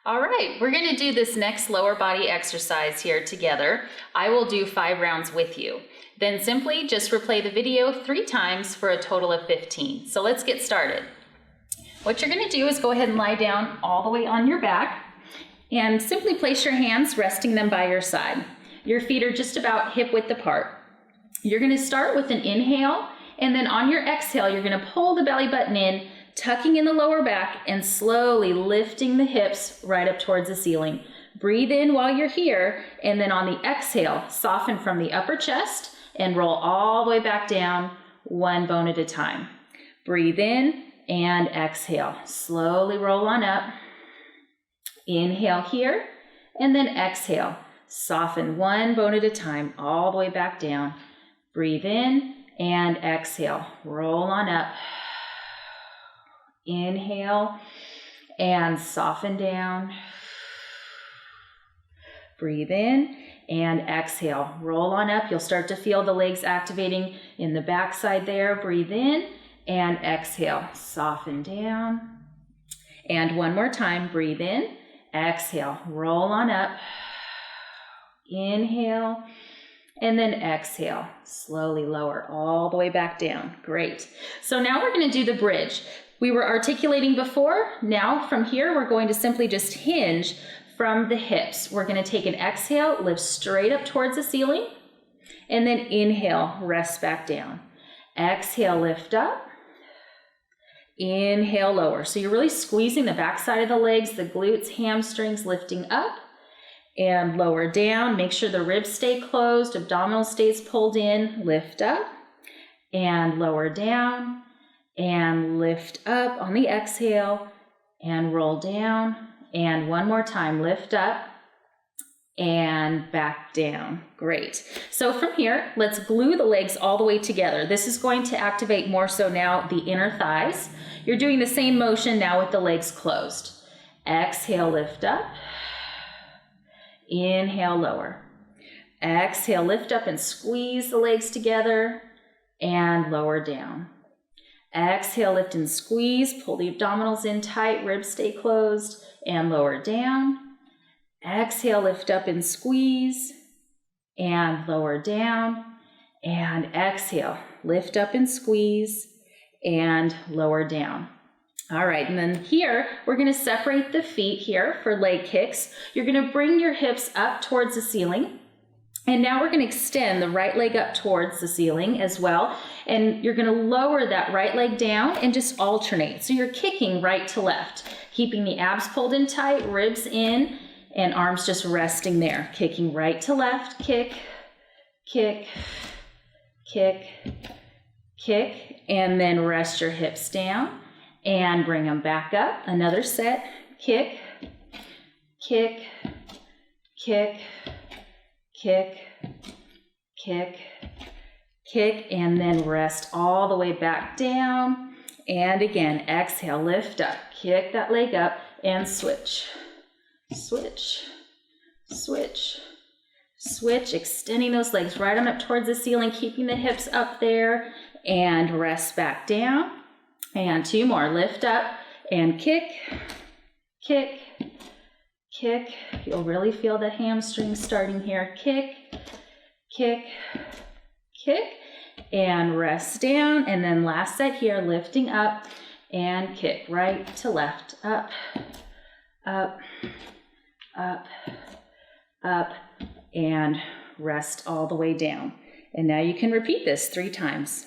All right, we're going to do this next lower body exercise here together. I will do 5 rounds with you. Then simply just replay the video 3 times for a total of 15. So let's get started. What you're going to do is go ahead and lie down all the way on your back and simply place your hands resting them by your side. Your feet are just about hip width apart. You're going to start with an inhale, and then on your exhale, you're going to pull the belly button in, tucking in the lower back and slowly lifting the hips right up towards the ceiling. Breathe in while you're here, and then on the exhale, soften from the upper chest and roll all the way back down, 1 bone at a time. Breathe in and exhale. Slowly roll on up. Inhale here, and then exhale. Soften 1 bone at a time, all the way back down. Breathe in and exhale. Roll on up. Inhale and soften down. Breathe in and exhale. Roll on up. You'll start to feel the legs activating in the backside there. Breathe in and exhale. Soften down. And 1 more time. Breathe in. Exhale. Roll on up. Inhale. And then exhale. Slowly lower all the way back down. Great. So now we're going to do the bridge. We were articulating before. Now from here, we're going to simply just hinge from the hips. We're going to take an exhale, lift straight up towards the ceiling, and then inhale, rest back down. Exhale, lift up. Inhale, lower. So you're really squeezing the backside of the legs, the glutes, hamstrings, lifting up and lower down. Make sure the ribs stay closed, abdominal stays pulled in, lift up and lower down. And lift up on the exhale and roll down. And 1 more time, lift up and back down. Great. So from here, let's glue the legs all the way together. This is going to activate more so now the inner thighs. You're doing the same motion now with the legs closed. Exhale, lift up. Inhale, lower. Exhale, lift up and squeeze the legs together and lower down. Exhale, lift and squeeze, pull the abdominals in tight, ribs stay closed, and lower down. Exhale, lift up and squeeze, and lower down. And exhale, lift up and squeeze, and lower down. All right, and then here, we're gonna separate the feet here for leg kicks. You're gonna bring your hips up towards the ceiling. And now we're going to extend the right leg up towards the ceiling as well. And you're going to lower that right leg down and just alternate. So you're kicking right to left, keeping the abs pulled in tight, ribs in, and arms just resting there. Kicking right to left, kick, kick, kick, kick, and then rest your hips down and bring them back up. Another set, kick, kick, kick, kick, kick, kick, and then rest all the way back down. And again, exhale, lift up, kick that leg up, and switch, switch, switch, switch, extending those legs right on up towards the ceiling, keeping the hips up there, and rest back down. And 2 more, lift up, and kick, kick, kick. You'll really feel the hamstrings starting here. Kick, kick, kick, and rest down. And then last set here, lifting up and kick right to left. Up, up, up, up, and rest all the way down. And now you can repeat this 3 times.